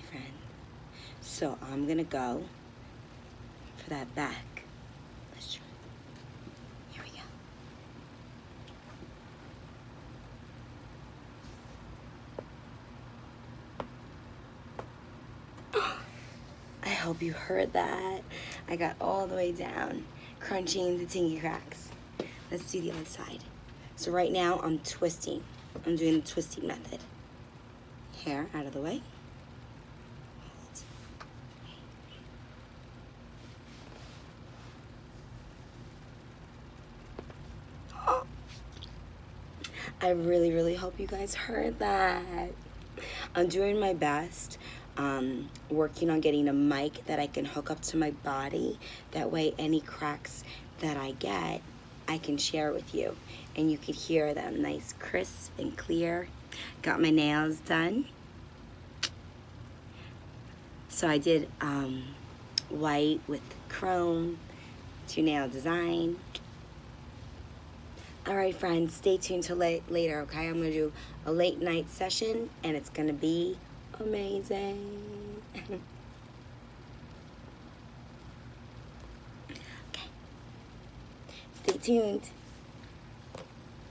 friend. So I'm gonna go for that back. Let's try. Here we go. I hope you heard that. I got all the way down, crunching the tingy cracks. Let's do the other side. So right now I'm twisting. I'm doing the twisting method. Hair out of the way. I really, really hope you guys heard that. I'm doing my best, working on getting a mic that I can hook up to my body. That way any cracks that I get, I can share with you and you could hear them nice, crisp and clear. Got my nails done. So I did white with chrome, 2-nail design. All right, friends, stay tuned till later, okay? I'm gonna do a late night session and it's gonna be amazing. Okay, stay tuned.